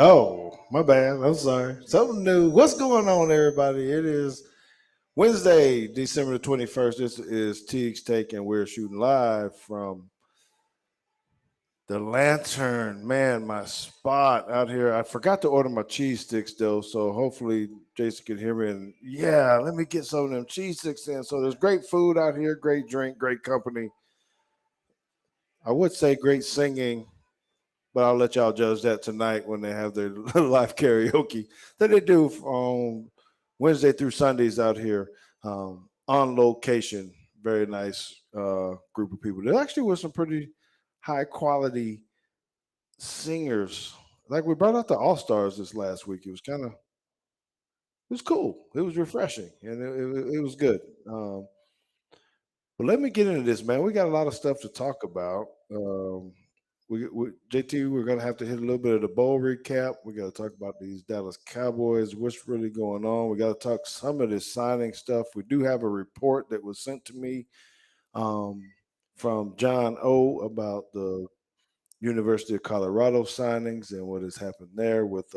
Oh, my bad. I'm sorry. Something new. What's going on, everybody? It is Wednesday, December the 21st. This is Teague's Take, and we're shooting live from the Lantern. Man, my spot out here. I forgot to order my cheese sticks, though, so hopefully Jason can hear me. And yeah, let me get some of them cheese sticks in. So there's great food out here, great drink, great company. I would say great singing, but I'll let y'all judge that tonight when they have their live karaoke that they do on Wednesday through Sundays out here on location. Very nice group of people. There actually was some pretty high quality singers. Like we brought out the All Stars this last week. It was cool. It was refreshing and it was good. But let me get into this, man. We got a lot of stuff to talk about. JT, we're gonna have to hit a little bit of the bowl recap. We got to talk about these Dallas Cowboys. What's really going on? We got to talk some of this signing stuff. We do have a report that was sent to me um, from John O about the University of Colorado signings and what has happened there with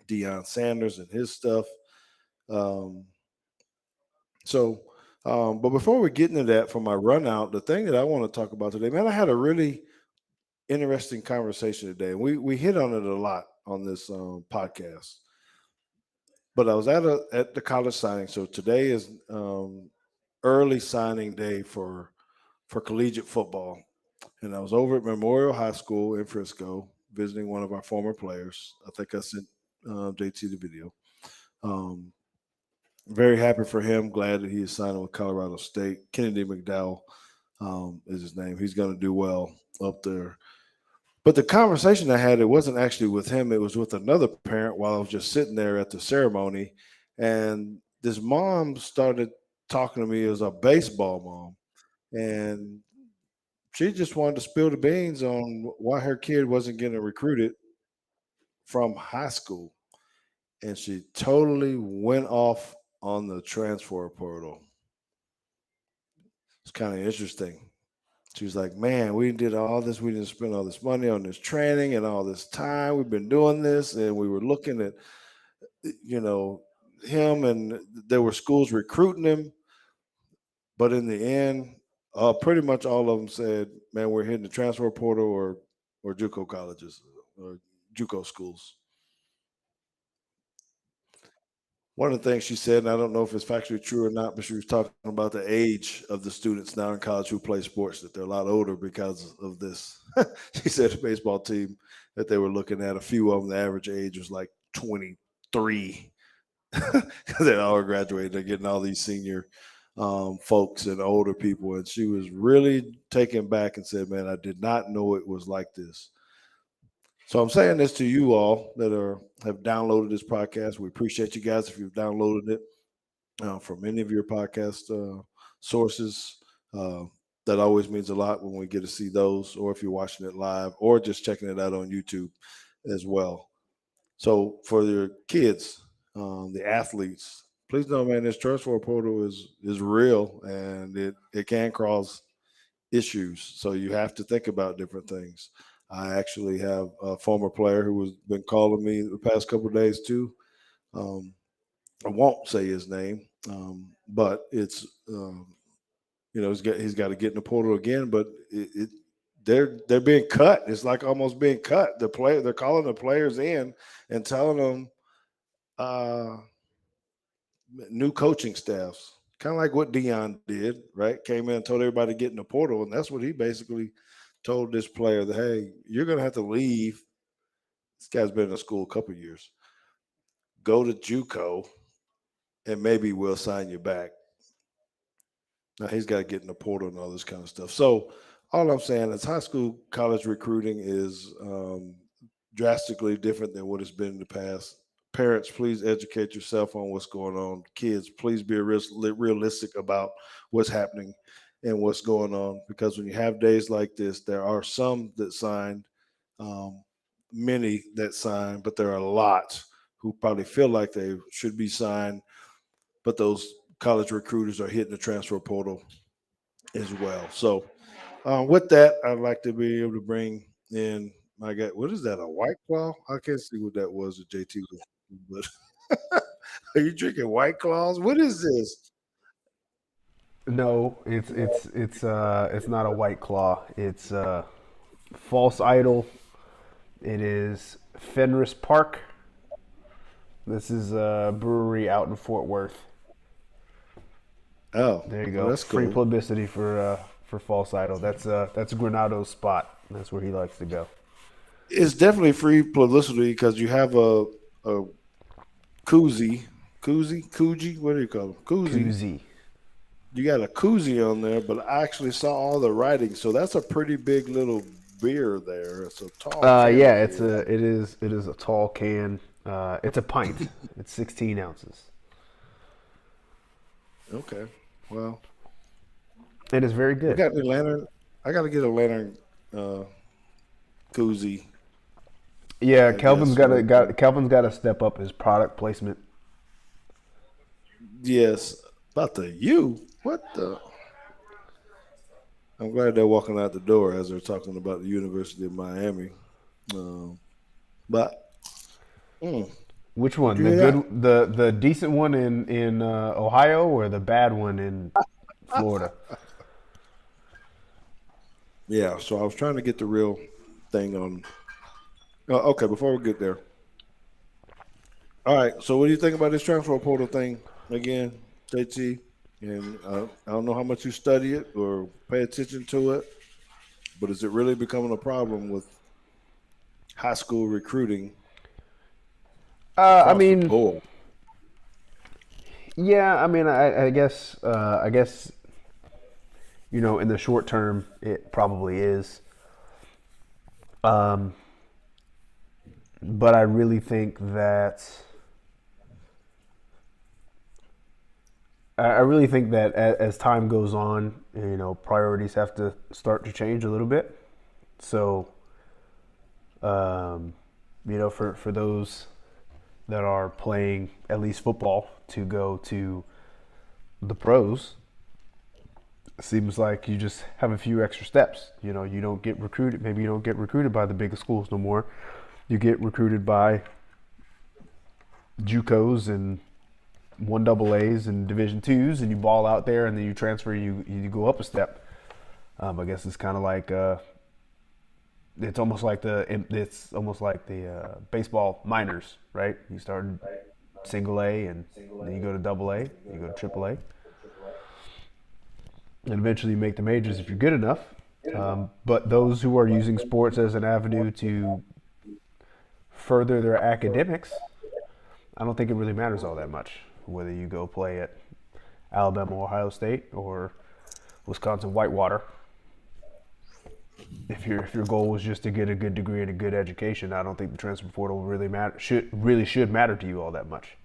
Deion Sanders and his stuff. Um, but before we get into that, for my run out, the thing that I want to talk about today, man, I had a really interesting conversation today. We hit on it a lot on this podcast. But I was at the college signing, so today is early signing day for collegiate football, and I was over at Memorial High School in Frisco visiting one of our former players. I think I sent JT the video. Um, Very happy for him. Glad that he is signing with Colorado State. Kennedy McDowell is his name. He's going to do well up there. But the conversation I had, it wasn't actually with him. It was with another parent while I was just sitting there at the ceremony. And this mom started talking to me as a baseball mom. And she just wanted to spill the beans on why her kid wasn't getting recruited from high school. And she totally went off on the transfer portal. It's kind of interesting. She was like, "Man, we did all this. We didn't spend all this money on this training and all this time. We've been doing this, and we were looking at, you know, him, and there were schools recruiting him. But in the end, pretty much all of them said, "Man, we're hitting the transfer portal or JUCO colleges or JUCO schools." One of the things she said, and I don't know if it's factually true or not, but she was talking about the age of the students now in college who play sports, that they're a lot older because of this. She said the baseball team that they were looking at, a few of them, the average age was like 23 because they all graduated. They're getting all these senior folks and older people. And she was really taken back and said, "Man, I did not know it was like this." So I'm saying this to you all that have downloaded this podcast. We appreciate you guys if you've downloaded it from any of your podcast sources. Uh, that always means a lot when we get to see those, or if you're watching it live, or just checking it out on YouTube as well. So for your kids, the athletes, please know, man, this transfer portal is real and it can cause issues. So you have to think about different things. I actually have a former player who has been calling me the past couple of days too. Um, I won't say his name, but it's he's got to get in the portal again. But they're being cut. It's like almost being cut. They're calling the players in and telling them uh, new coaching staffs, kind of like what Dion did, right? Came in and told everybody to get in the portal, and that's what he basically told this player that, hey, you're going to have to leave. This guy's been in the school a couple of years. Go to JUCO, and maybe we'll sign you back. Now he's got to get in the portal and all this kind of stuff. So all I'm saying is high school college recruiting is drastically different than what it's been in the past. Parents, please educate yourself on what's going on. Kids, please be realistic about what's happening and what's going on. Because when you have days like this, there are some that signed, um, many that signed, but there are a lot who probably feel like they should be signed, but those college recruiters are hitting the transfer portal as well. So, with that, I'd like to be able to bring in My God, what is that? A White Claw? I can't see what that was that JT was. But are you drinking White Claws? What is this? No, it's not a White Claw. It's False Idol. It is Fenris Park. This is a brewery out in Fort Worth. Oh, There you well, go. that's Free cool. publicity for False Idol. That's Granado's spot. That's where he likes to go. It's definitely free publicity because you have a koozie, koozie. What do you call them? Koozie. Koozie. You got a koozie on there, but I actually saw all the writing, so that's a pretty big little beer there. It's a tall can Yeah, of it's beer. a it is a tall can. It's a pint. It's 16 ounces. Okay, well, It is very we good. got the lantern. I got to get a lantern uh, koozie, Yeah, I guess. Kelvin's got to step up his product placement. Yes, about the you. What the? I'm glad they're walking out the door as they're talking about the University of Miami. Um, but Which did one? you hear that? The decent one in Ohio or the bad one in Florida? Yeah. So I was trying to get the real thing on. Okay, before we get there. All right. So what do you think about this transfer portal thing again, JT? And I don't know how much you study it or pay attention to it, but is it really becoming a problem with high school recruiting I across the mean, board? yeah. I mean, I guess in the short term, it probably is. Um, but I really think that I really think that as time goes on, priorities have to start to change a little bit. So, um, for those that are playing at least football to go to the pros, it seems like you just have a few extra steps. You don't get recruited. Maybe you don't get recruited by the biggest schools no more. You get recruited by JUCOs and one double A's and Division twos, and you ball out there, and then you transfer. You go up a step. I guess it's kind of like it's almost like the baseball minors, right? You start single A, and then you go to double A, you go to triple A, and eventually you make the majors if you're good enough. But those who are using sports as an avenue to further their academics, I don't think it really matters all that much whether you go play at Alabama, Ohio State, or Wisconsin Whitewater. If your goal was just to get a good degree and a good education, I don't think the transfer portal should matter to you all that much.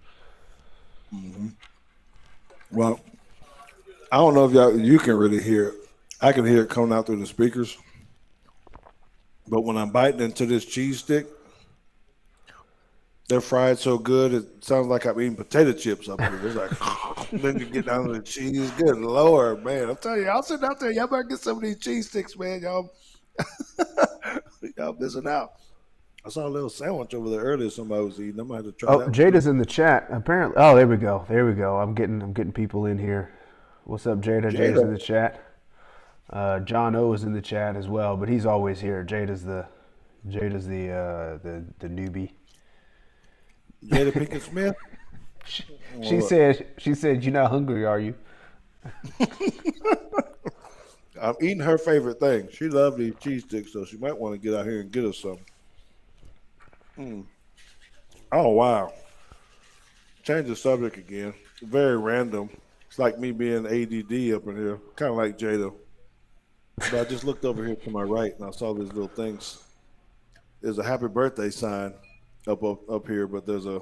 Well, I don't know if you can really hear it. I can hear it coming out through the speakers, but when I'm biting into this cheese stick, they're fried so good it sounds like I'm eating potato chips up here. It's like then you get down to the cheese. Good Lord, man! I'm telling you, y'all sitting out there, y'all better get some of these cheese sticks, man. Y'all missing out. I saw a little sandwich over there earlier. Somebody was eating. I might have to try Oh, that one too. Jada's in the chat. Apparently, oh, there we go. There we go. I'm getting people in here. What's up, Jada? Jada's Jada, in the chat. John O is in the chat as well, but he's always here. Jada's the newbie. Jada Pinkett Smith. She Well, said you're not hungry, are you? I'm eating her favorite thing. She loved these cheese sticks, so she might want to get out here and get us some. Oh wow! Change the subject again. Very random. It's like me being ADD up in here, kind of like Jada. But I just looked over here to my right and I saw these little things. There's a happy birthday sign up here, but there's a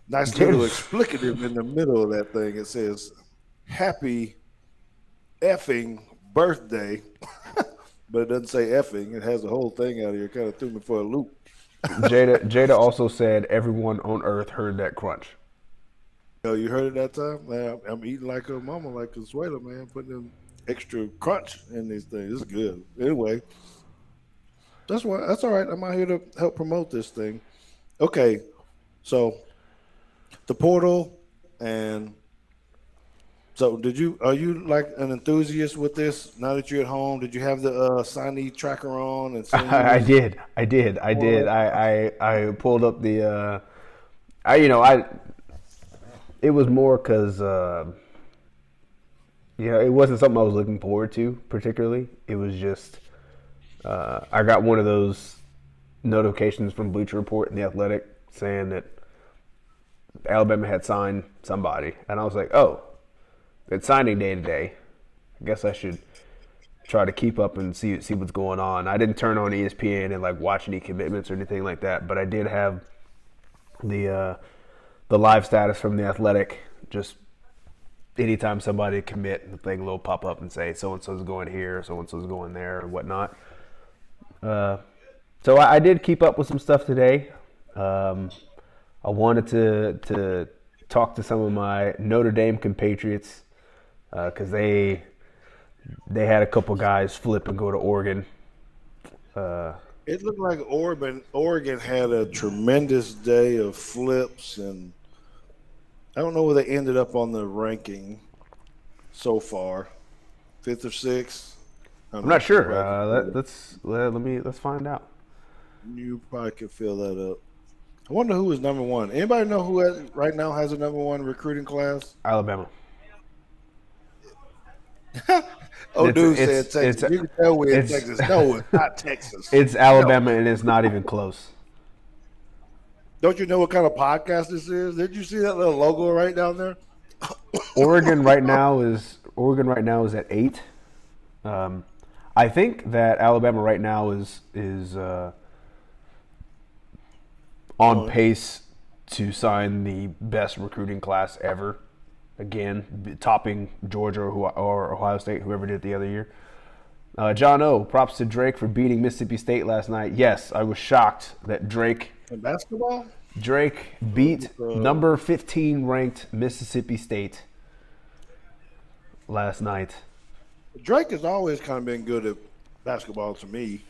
nice little Jada's explicative in the middle of that thing. It says "Happy effing birthday," but it doesn't say effing. It has the whole thing out here. Kind of threw me for a loop. Jada also said everyone on Earth heard that crunch. Yo, you heard it that time? Man, I'm eating like a mama, like Consuela, man, putting in extra crunch in these things. It's good. Anyway, That's why. That's all right. I'm out here to help promote this thing. Okay, so the portal, and so did you? Are you like an enthusiast with this? Now that you're at home, did you have the signee tracker on and seeing who I was did. I did. I did. on I pulled up the. I you know I. It was more because it wasn't something I was looking forward to particularly. It was just I got one of those notifications from Bleacher Report and the Athletic saying that Alabama had signed somebody, and I was like, oh, it's signing day today. I guess I should try to keep up and see what's going on. I didn't turn on ESPN and like watch any commitments or anything like that, but I did have the live status from the Athletic. Just anytime somebody commit, the thing will pop up and say so and so's going here, so and so's going there, and whatnot. So I did keep up with some stuff today. I wanted to talk to some of my Notre Dame compatriots because they had a couple guys flip and go to Oregon. it looked like Oregon had a tremendous day of flips, and I don't know where they ended up on the ranking so far, fifth or sixth. I don't I'm know. not You sure. probably could feel Let's find out. you probably could fill that up. I wonder who is number one. Anybody know who right now has a number one recruiting class? Alabama. Oh, dude said It's Texas. You can tell we're in it's Texas. No, it's not Texas. it's No. Alabama and it's not even close. Don't you know what kind of podcast this is? Did you see that little logo right down there? Oregon right now is at 8. I think that Alabama right now is on pace to sign the best recruiting class ever. Again, topping Georgia or Ohio State, whoever did it the other year. John O, props to Drake for beating Mississippi State last night. Yes, I was shocked that Drake In basketball? beat number 15 ranked Mississippi State last night. Drake has always kind of been good at basketball to me.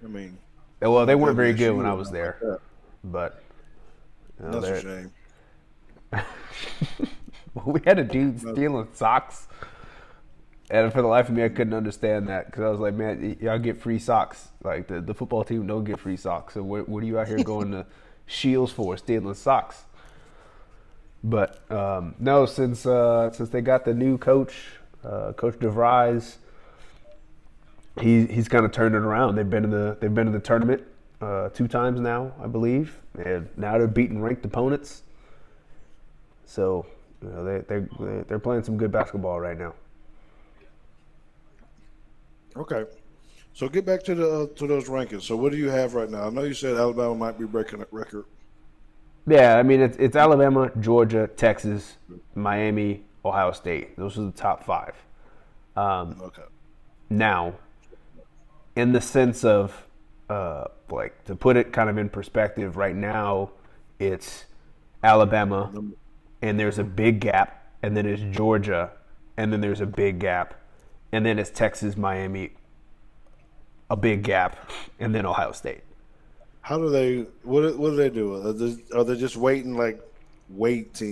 I mean, Well, they weren't very WSU good when I and was stuff there, like that. but That's a shame. we had a dude stealing socks, and for the life of me, I couldn't understand that because I was like, man, y'all get free socks. Like the football team don't get free socks. So what are you out here going to Shields for, stealing socks? But no, since they got the new coach, Coach DeVries, he's kind of turned it around. They've been in the tournament 2 times now, I believe, and now they're beating ranked opponents. So they're playing some good basketball right now. Okay. So get back to those rankings. So what do you have right now? I know you said Alabama might be breaking a record. Yeah, I mean it's Alabama, Georgia, Texas, Miami, Ohio State. Those are the top 5. Okay. Now, in the sense of like to put it kind of in perspective, right now it's Alabama, and there's a big gap, and then it's Georgia, and then there's a big gap, and then it's Texas, Miami, a big gap, and then Ohio State. How do they? What do they do? Are they just waiting like WEI?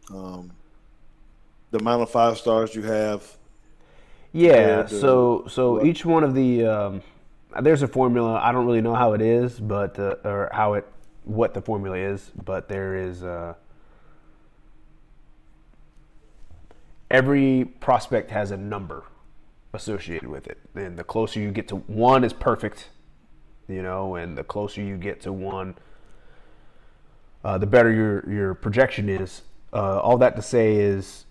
The amount of 5 stars you have. Yeah, compared to so each one of the there's a formula. I don't really know how it is, but or what the formula is, but there is every prospect has a number associated with it, and the closer you get to 1 is perfect, and the closer you get to 1, the better your projection is. All that to say is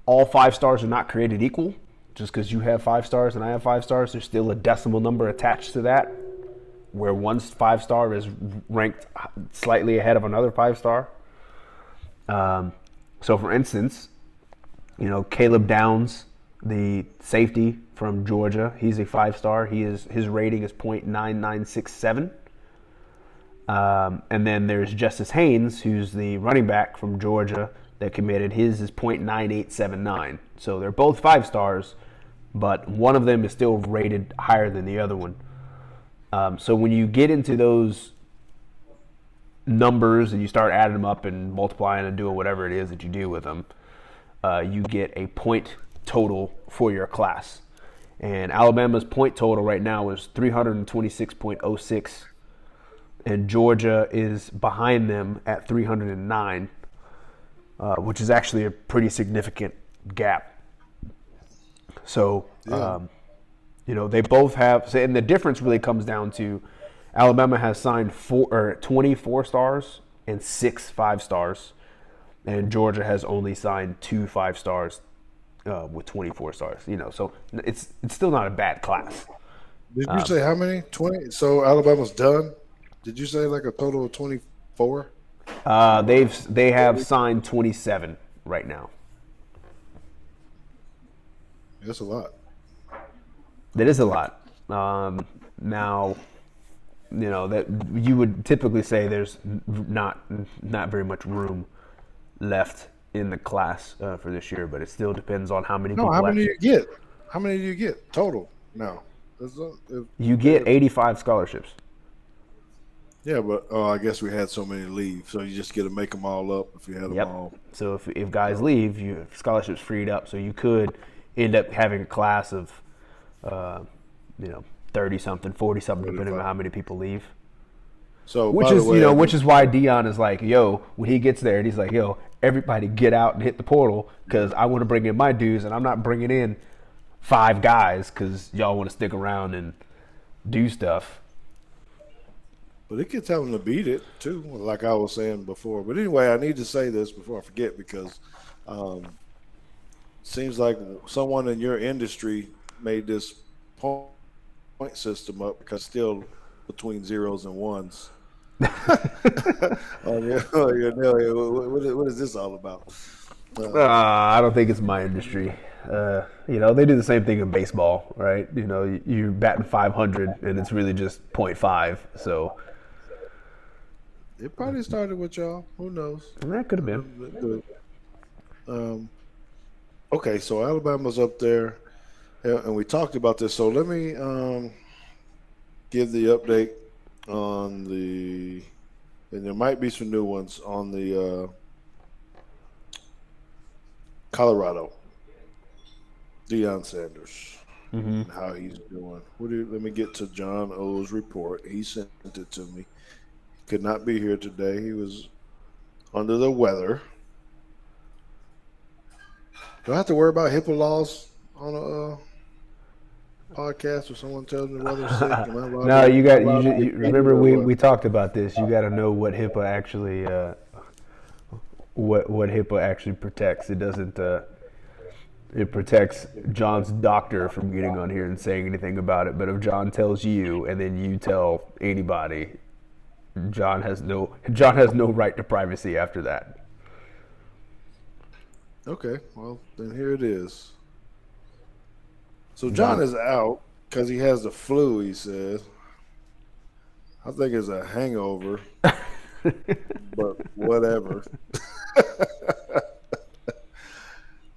all 5 stars are not created equal. Just because you have 5 stars and I have 5 stars, there's still a decimal number attached to that, where one 5 star is ranked slightly ahead of another 5 star. So, for instance, Caleb Downs, the safety from Georgia, he's a 5 star. His rating is .9967. And then there's Justice Haynes, who's the running back from Georgia that committed. His is .9879. So they're both 5 stars, but one of them is still rated higher than the other one. So when you get into those numbers and you start adding them up and multiplying and doing whatever it is that you do with them, you get a point total for your class. And Alabama's point total right now is 326.06, and Georgia is behind them at 309, which is actually a pretty significant gap. So, they both have, and the difference really comes down to Alabama has signed 24 stars and 6 5-stars, and Georgia has only signed 2 5-stars with 24 stars. So it's still not a bad class. Did you say how many? 20? So Alabama's done? Did you say like a total of 24? They have signed 27 right now. That's a lot. That is a lot. Now, that you would typically say there's not very much room left in the class for this year, but it still depends on how many people. How many do you get? How many do you get total now? You get 85 scholarships. Yeah, but I guess we had so many leave, so you just get to make them all up if you had them all. So if guys leave, you scholarships freed up, so you could end up having a class of 30-something, 40-something, depending on how many people leave. So which is why Dion is like, yo, when he gets there, and he's like, yo, everybody get out and hit the portal because I want to bring in my dudes, and I'm not bringing in 5 guys because y'all want to stick around and do stuff. But it could tell them to beat it too, like I was saying before. But anyway, I need to say this before I forget because seems like someone in your industry made this point system up because still between zeros and ones. What is this all about? I don't think it's my industry. They do the same thing in baseball, right? You're batting 500 and it's really just 0.5. So it probably started with y'all. Who knows? That could have been. Okay, so Alabama's up there, and we talked about this. So let me give the update on and there might be some new ones on the Colorado. Deion Sanders, and how he's doing. Let me get to John O's report. He sent it to me. Could not be here today. He was under the weather. Do I have to worry about HIPAA laws on a podcast if someone tells me the weather's sick? No, you remember we talked about this. You got to know what HIPAA actually what HIPAA actually protects. It doesn't. It protects John's doctor from getting on here and saying anything about it. But if John tells you and then you tell anybody, John has no right to privacy after that. Okay, well then here it is. So John is out because he has the flu. He says, "I think it's a hangover, but whatever."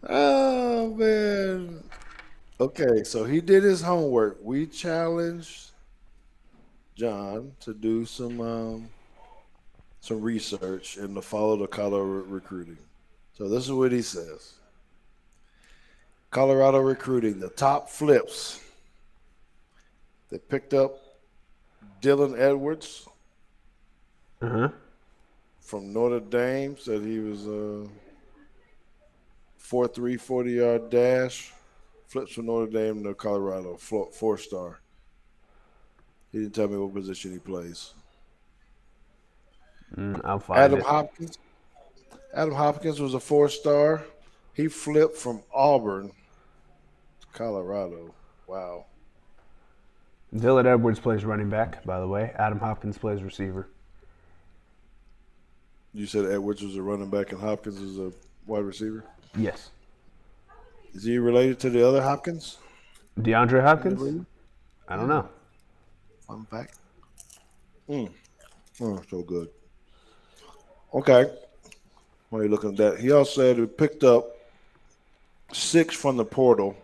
Oh man. Okay, so he did his homework. We challenged John to do some research and to follow the Colorado recruiting. So this is what he says. Colorado recruiting, the top flips. They picked up Dylan Edwards from Notre Dame. Said he was 4.3 40-yard dash. Flips from Notre Dame to Colorado, 4-star. He didn't tell me what position he plays. I'll find Adam it. Hopkins. Adam Hopkins was a 4-star. He flipped from Auburn to Colorado. Wow. Dylan Edwards plays running back, by the way. Adam Hopkins plays receiver. You said Edwards was a running back and Hopkins is a wide receiver? Yes. Is he related to the other Hopkins? DeAndre Hopkins? I don't know. Fun fact. Oh, so good. Okay. While you're looking at that, he also said he picked up 6 from the portal.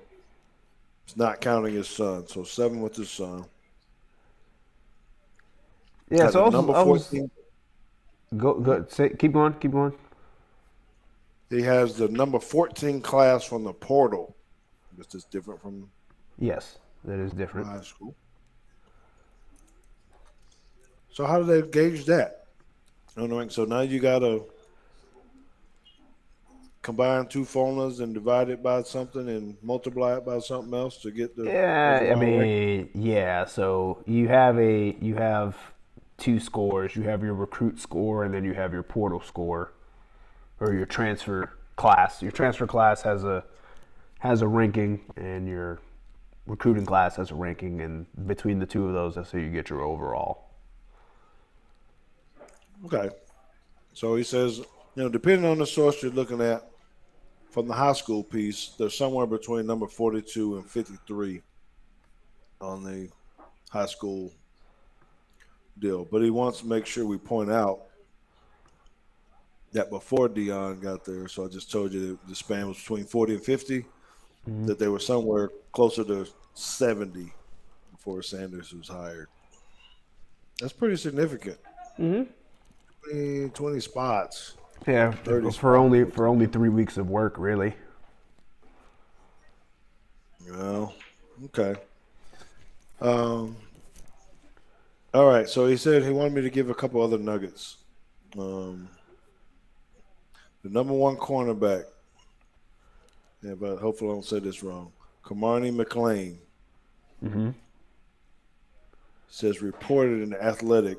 It's not counting his son. So 7 with his son. Yeah, Got so the number I was 14. go say, keep going, keep going. He has the number 14 class from the portal. This is different from Yes, that is different. high school. So how do they gauge that? You know, so now you got to combine two formulas and divide it by something and multiply it by something else to get the Yeah, I overall rank. mean, yeah. So you have two scores. You have your recruit score, and then you have your portal score, or your transfer class. Your transfer class has a ranking, and your recruiting class has a ranking, and between the two of those, that's how you get your overall. Okay. So he says, depending on the source you're looking at from the high school piece, they're somewhere between number 42 and 53 on the high school deal. But he wants to make sure we point out that before Dion got there, so I just told you the span was between 40 and 50, Mm-hmm. that they were somewhere closer to 70 before Sanders was hired. That's pretty significant. Mm-hmm. 20 spots, Yeah, 30 spots. for only 3 weeks of work, really. Well, okay. Um, all right. So he said he wanted me to give a couple other nuggets. Um, the number one cornerback, yeah, but hopefully I don't say this wrong. Kamani McLean Mm-hmm. says reported in the Athletic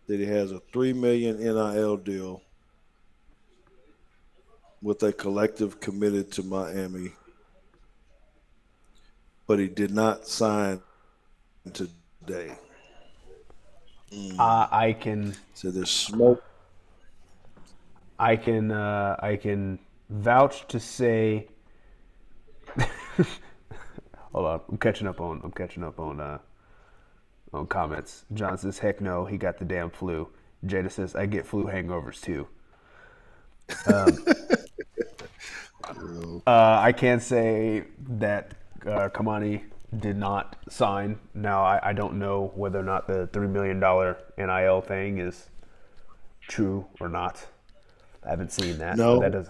that he has a $3 million NIL deal with a collective committed to Miami, but he did not sign today. I can So there's smoke. I can vouch to say. Hold on, I'm catching up on comments. John says, "Heck no, he got the damn flu." Jada says, "I get flu hangovers too." I can say that Kamani did not sign. Now I don't know whether or not the $3 million NIL thing is true or not. I haven't seen that, but that No, does.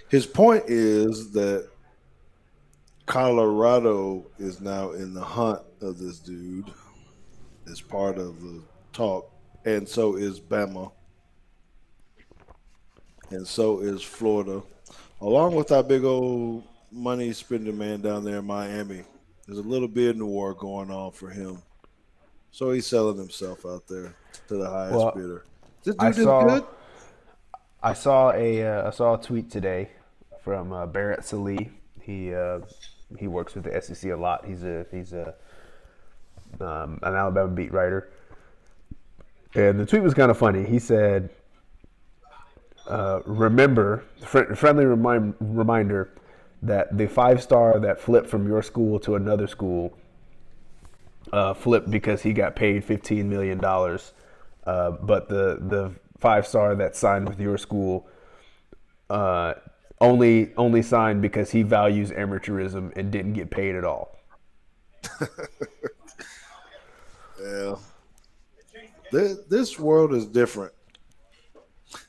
his point is that Colorado is now in the hunt of this dude as part of the talk, and so is Bama, and so is Florida, along with our big old money spending man down there in Miami. There's a little bidding war going on for him, so he's selling himself out there to the highest Well, bidder. This I dude is saw good. I saw a tweet today from Barrett Salih. He works with the SEC a lot. He's a an Alabama beat writer, and the tweet was kind of funny. He said, "Remember, friendly reminder that the 5-star that flipped from your school to another school flipped because he got paid $15 million, but the 5-star that signed with your school uh, only signed because he values amateurism and didn't get paid at all." Yeah, this world is different.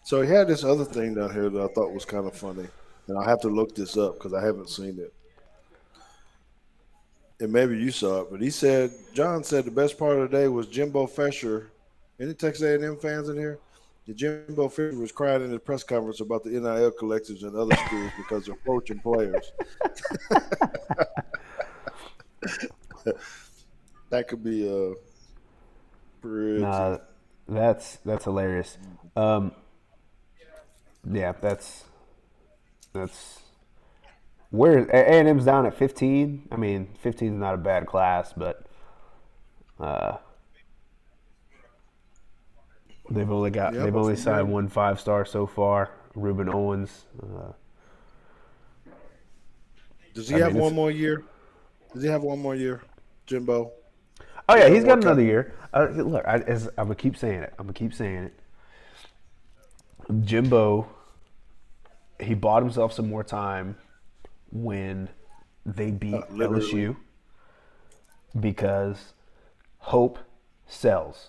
So he had this other thing down here that I thought was kind of funny, and I have to look this up because I haven't seen it. And maybe you saw it, but John said the best part of the day was Jimbo Fisher. Any Texas A&M fans in here? Yeah, Jimbo Fisher was crying in the press conference about the NIL collectives in other schools because they're poaching players. That could be pretty. Nah, that's hilarious. Um, yeah, that's where A&M's down at 15. I mean, 15 is not a bad class, but uh, Yeah, they've but only from signed there, one 5-star so far, Ruben Owens. does he I have mean, it's one more year? Does he have one more year, Jimbo? oh It yeah, don't he's got work out. another year. Look, I'm gonna keep saying it. I'm gonna keep saying it. Jimbo, he bought himself some more time when they beat Literally. LSU because hope sells.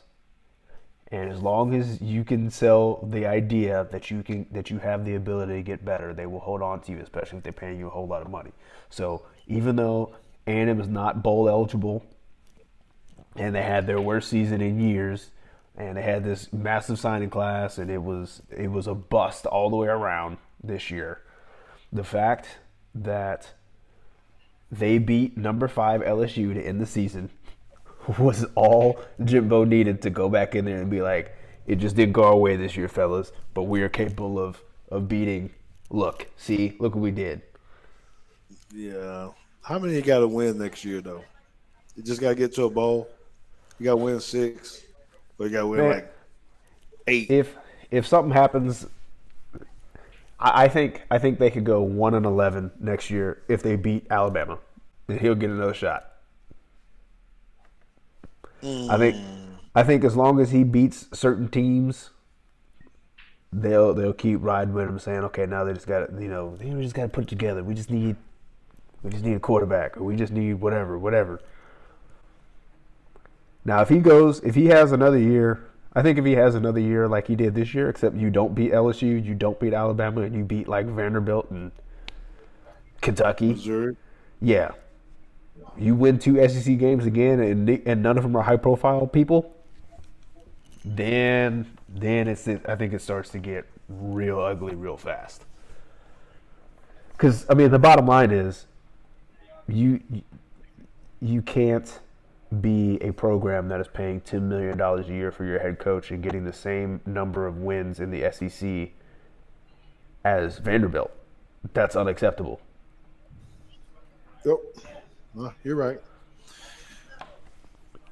And as long as you can sell the idea that you have the ability to get better, they will hold on to you, especially if they're paying you a whole lot of money. So even though A&M is not bowl eligible, and they had their worst season in years, and they had this massive signing class, and it was a bust all the way around this year. The fact that they beat number 5 LSU to end the season was all Jimbo needed to go back in there and be like, it just didn't go our way this year, fellas, but we are capable of beating. Look what we did. Yeah. How many you got to win next year, though? You just got to get to a bowl. You got to win 6, or you got to win Man, like 8. if something happens, I think they could go 1-11 next year if they beat Alabama, and he'll get another shot. I think Mm. I think as long as he beats certain teams, they'll keep riding with him, saying, okay, now they just got we just got to put it together. We just need a quarterback, or we just need whatever. Now, if he has another year, I think if he has another year like he did this year, except you don't beat LSU, you don't beat Alabama, and you beat like Vanderbilt and Kentucky, Missouri. yeah, you win 2 SEC games again, and none of them are high profile people, then I think it starts to get real ugly real fast. Because I mean, the bottom line is you can't be a program that is paying $10 million a year for your head coach and getting the same number of wins in the SEC as Vanderbilt. That's unacceptable. Yep. You're right.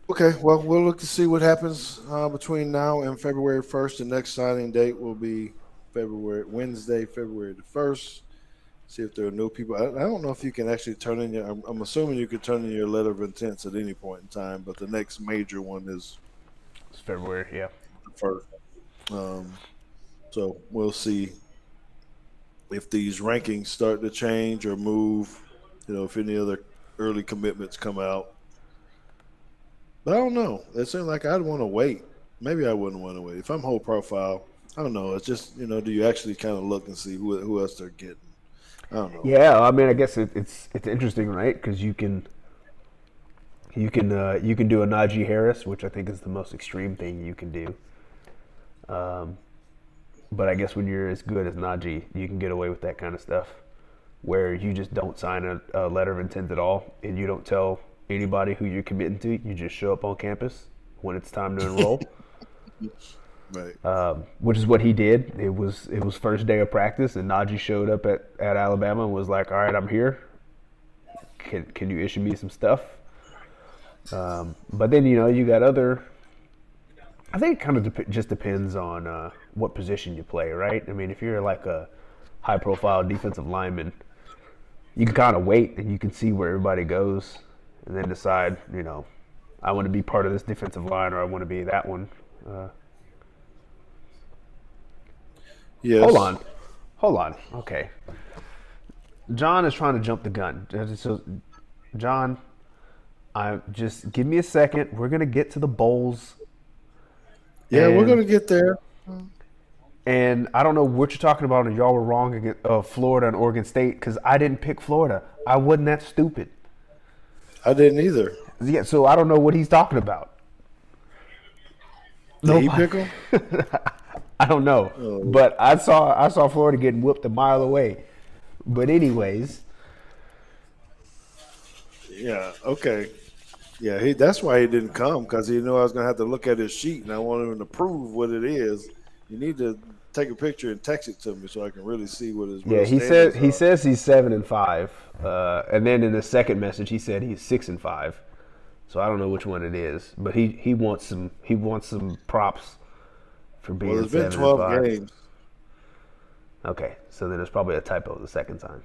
Okay, well, we'll look to see what happens between now and February 1st. The next signing date will be Wednesday, February the 1st. See if there are new people. I don't know if you can actually turn in your. I'm assuming you could turn in your letter of intents at any point in time, but the next major one is It's February, yeah. the first. Um, so we'll see if these rankings start to change or move. If any other early commitments come out. But I don't know. It seems like I'd want to wait. Maybe I wouldn't want to wait. If I'm whole profile, I don't know. It's just do you actually kind of look and see who else they're getting? I don't know. Yeah, I mean, I guess it's interesting, right? Because you can do a Najee Harris, which I think is the most extreme thing you can do. But I guess when you're as good as Najee, you can get away with that kind of stuff, where you just don't sign a letter of intent at all, and you don't tell anybody who you're committing to. You just show up on campus when it's time to enroll. Right. Which is what he did. It was first day of practice, and Najee showed up at Alabama and was like, "All right, I'm here. Can you issue me some stuff?" But then you got other. I think it kind of just depends on what position you play, right? I mean, if you're like a high-profile defensive lineman, you can kind of wait and you can see where everybody goes, and then decide, I want to be part of this defensive line or I want to be that one. Yes. Hold on. Okay. John is trying to jump the gun. So, John, just give me a second. We're gonna get to the bowls. Yeah, we're gonna get there. And I don't know what you're talking about, and y'all were wrong against Florida and Oregon State because I didn't pick Florida. I wasn't that stupid. I didn't either. Yeah, so I don't know what he's talking about. Did he pick him? I don't know, but I saw Florida getting whooped a mile away. But anyways, Yeah. Okay. Yeah. That's why he didn't come, because he knew I was gonna have to look at his sheet, and I wanted him to prove what it is. You need to take a picture and text it to me so I can really see what his real standings he are. says he's 7-5, and then in the second message he said he's 6-5. So I don't know which one it is, but he wants some props for being Well, there's been 7-5. 12 games. Okay, so then there's probably a typo the second time.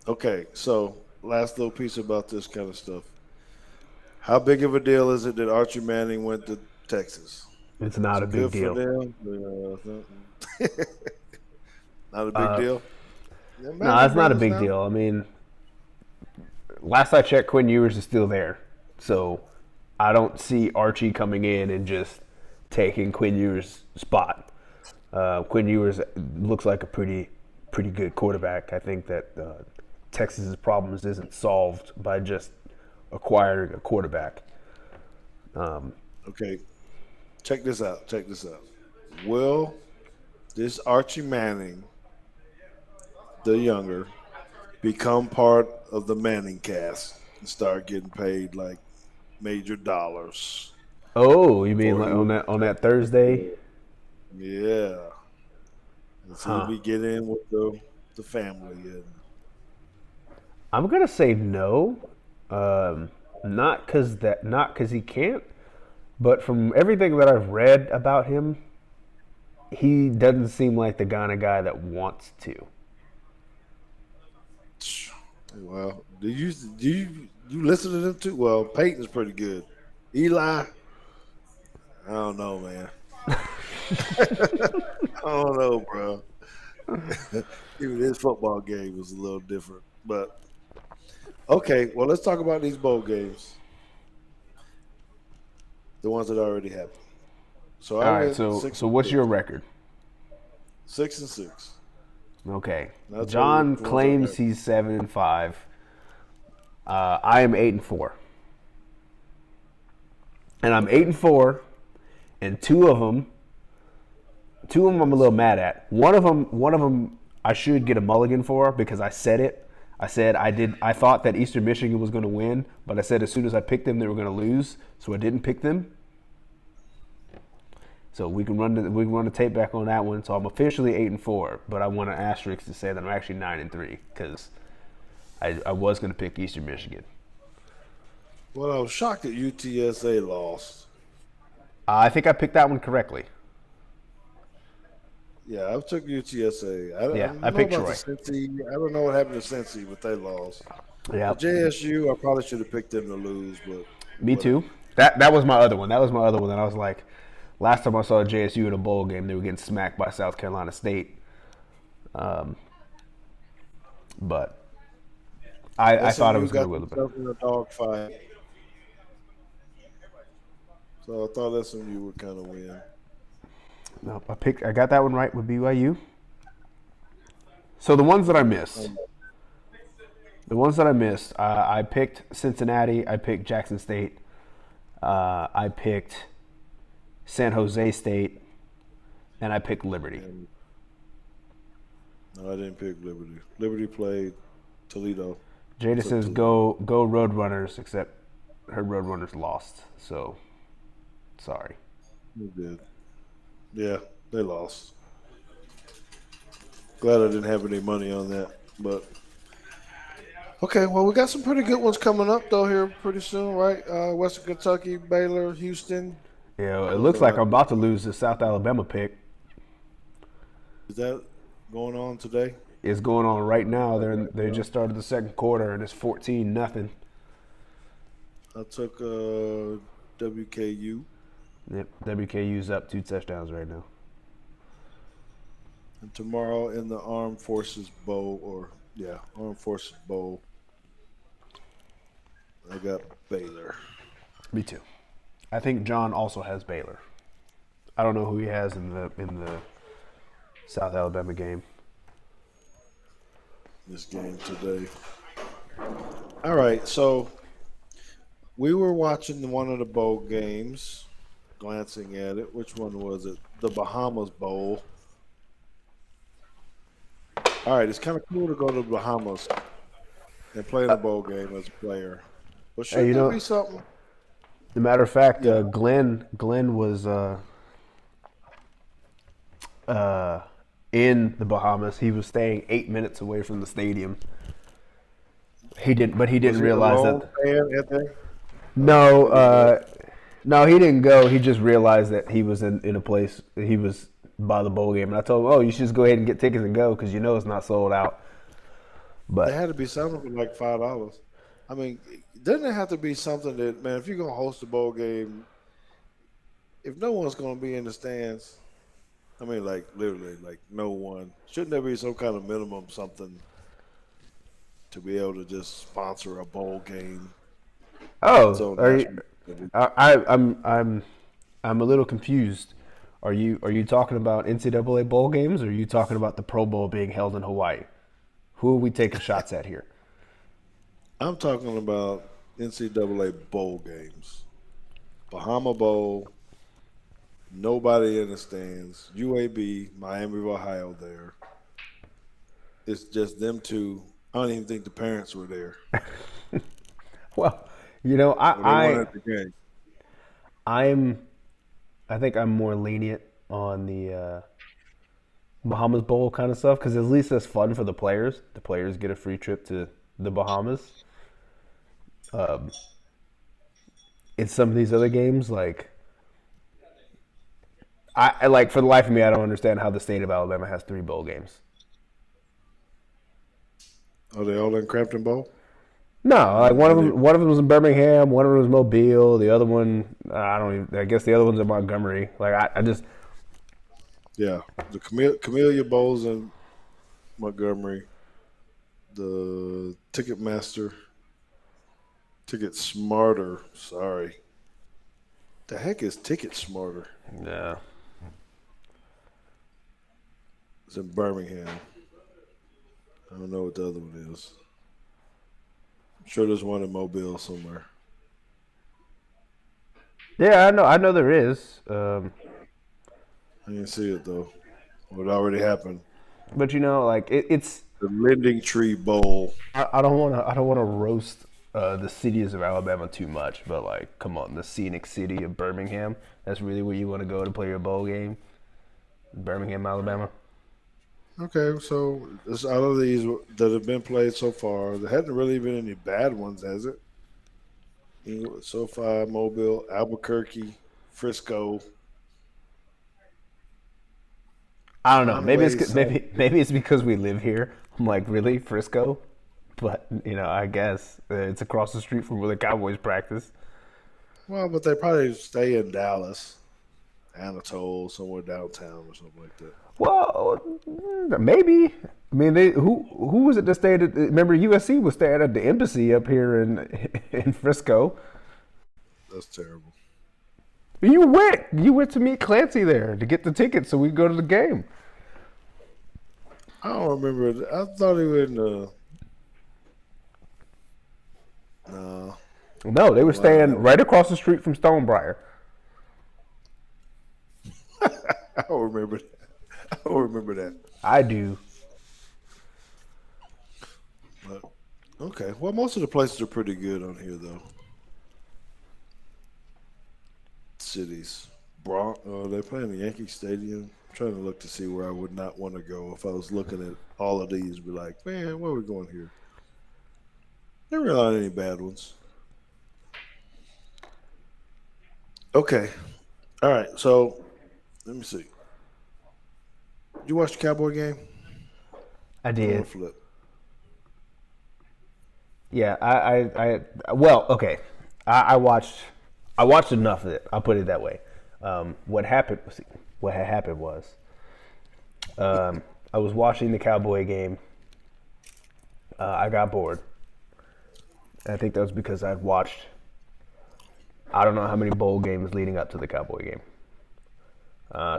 Okay, so last little piece about this kind of stuff. How big of a deal is it that Archie Manning went to Texas? It's not a big Good deal. for them. Not a big deal. The No, Manning that's not a brothers big now. deal. I mean, last I checked, Quinn Ewers is still there, so I don't see Archie coming in and just taking Quinn Ewers' spot. Quinn Ewers looks like a pretty good quarterback. I think that Texas's problems isn't solved by just acquiring a quarterback. Okay, check this out. Check this out. Will this Archie Manning, the younger, become part of the Manning cast and start getting paid like major dollars Oh, you mean for like his on that Thursday? yeah, and see if Huh. he get in with the family and I'm gonna say no. Not because he can't, but from everything that I've read about him, he doesn't seem like the kind of guy that wants to. well, do you listen to them too? Well, Peyton's pretty good. Eli, I don't know, man. I don't know, bro. Even his football game was a little different. But okay, well, let's talk about these bowl games, the ones that already happened. So I All right, went so six so and what's six. your record? 6 and 6. Okay, And I'll tell you John which ones I claims got. he's 7-5. I am 8-4, and I'm eight Okay. and four, and two of them I'm a little mad at. One of them I should get a mulligan for because I said it. I said I thought that Eastern Michigan was going to win, but I said as soon as I picked them they were going to lose, so I didn't pick them. So we can run the tape back on that one. So I'm officially 8-4, but I want an asterisk to say that I'm actually 9-3 because I was going to pick Eastern Michigan. Well, I was shocked that UTSA lost. I think I picked that one correctly. Yeah, I took UTSA. I Yeah, I don't know picked about the Troy. Cincy. I don't know what happened to Cincy, but they lost. The Yep, JSU, I probably should have picked them to lose, but me too. whatever. That was my other one. That was my other one. That I was like, last time I saw JSU in a bowl game, they were getting smacked by South Carolina State. Um, but I thought it SMU was going to got win a bit. themselves in a dogfight, so I thought SMU would kind of win. No, I got that one right with BYU. So the ones that I missed, Um, I picked Cincinnati, I picked Jackson State, I picked San Jose State, and I picked Liberty. and no, I didn't pick Liberty. Liberty played Toledo. I Jada took says Toledo. go Roadrunners, except her Roadrunners lost. So sorry. We did. Yeah, they lost. Glad I didn't have any money on that, but okay. Well, we got some pretty good ones coming up though here pretty soon, right? Western Kentucky, Baylor, Houston. Yeah, it Those looks are like like I'm about to lose the South Alabama pick. is that going on today? It's going on right now. They Yeah. just started the second quarter and it's 14-0. I took WKU, Yep, WKU's up 2 touchdowns right now. and tomorrow in the Armed Forces Bowl, Armed Forces Bowl, I got Baylor. Me too. I think John also has Baylor. I don't know who he has in the South Alabama game. This game today. All right, so we were watching one of the bowl games, glancing at it. Which one was it? The Bahamas Bowl. All right, it's kind of cool to go to the Bahamas and play in a bowl game as a player. But Hey, shouldn't that be something? as a matter of fact, Yeah. Glenn was uh, in the Bahamas. He was staying 8 minutes away from the stadium. But he Was didn't he a realize lone that. fan at that? No, He didn't go. no, he didn't go. He just realized that he was in a place. He was by the bowl game, and I told him, "Oh, you should just go ahead and get tickets and go because you know it's not sold out." There But had to be something for like $5. I mean, doesn't it have to be something that man? If you're gonna host a bowl game, if no one's gonna be in the stands, I mean, like literally, like no one. Shouldn't there be some kind of minimum something to be able to just sponsor a bowl game that's Oh, on are you? national TV? I'm a little confused. Are you talking about NCAA bowl games, or are you talking about the Pro Bowl being held in Hawaii? Who are we taking shots at here? I'm talking about NCAA bowl games, Bahama Bowl, nobody in the stands, UAB, Miami of Ohio. There, it's just them two. I don't even think the parents were there, Well, you know, or they weren't at the game. I'm I think I'm more lenient on the Bahamas Bowl kind of stuff because at least that's fun for the players. The players get a free trip to the Bahamas. In some of these other games, like I like for the life of me, I don't understand how the state of Alabama has three bowl games. Are they all in Crampton Bowl? No, I like mean, are they? one of them was in Birmingham, one of them was Mobile, the other one I don't even. I guess the other one's in Montgomery. Like I just Yeah, the Camellia Bowls in Montgomery, the Ticketmaster, Ticket Smarter. Sorry, the heck is Ticket Smarter? yeah. It's in Birmingham. I don't know what the other one is. I'm sure there's one in Mobile somewhere. Yeah, I know there is. I didn't see it though. It already happened. But you know, like it's The Lending Tree Bowl. I don't want to roast the cities of Alabama too much, but like, come on, the scenic city of Birmingham. That's really where you want to go to play your bowl game, Birmingham, Alabama. Okay, so it's out of these that have been played so far, there hadn't really been any bad ones, has it? SoFi, Mobile, Albuquerque, Frisco, I don't know. Conway, South. Maybe it's because we live here. I'm like, really, Frisco? But I guess it's across the street from where the Cowboys practice. Well, but they probably stay in Dallas, Anatole, somewhere downtown or something like that. Well, maybe. I mean, they who was it that stayed at? Remember, USC was staying at the embassy up here in in Frisco. That's terrible. You went to meet Clancy there to get the tickets so we could go to the game. I don't remember. I thought he was in no, No, they were I'm lying. staying right across the street from Stonebriar. I don't remember that. I don't remember that. I do. But okay. Well, most of the places are pretty good on here, though. Cities. They're playing the Yankee Stadium. I'm trying to look to see where I would not want to go if I was looking at all of these. Be like, man, where are we going here? There really aren't any bad ones. Okay. All right. So let me see. Did you watch the Cowboy game? I I want did. to flip. Yeah, well, okay. I watched enough of it. I'll put it that way. What happened? What had happened was, I was watching the Cowboy game. I got bored. I think that was because I'd watched I don't know how many bowl games leading up to the Cowboy game.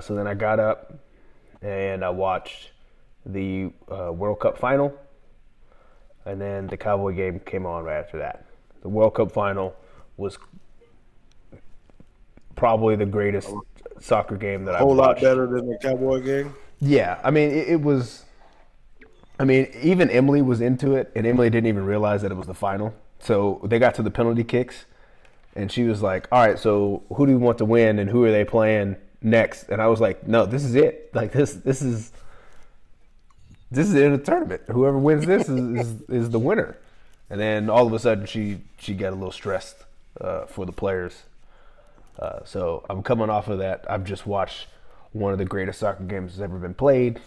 So then I got up and I watched the World Cup final, and then the Cowboy game came on right after that. The World Cup final was probably the greatest soccer game that A I've whole lot watched. better than the Cowboy game. Yeah, I mean, it was. I mean, even Emily was into it, and Emily didn't even realize that it was the final. So they got to the penalty kicks, and she was like, "All right, so who do we want to win, and who are they playing next?" And I was like, "No, this is it. Like this is in a tournament. Whoever wins this is the winner." And then all of a sudden, she got a little stressed for the players. So I'm coming off of that. I've just watched one of the greatest soccer games that's ever been played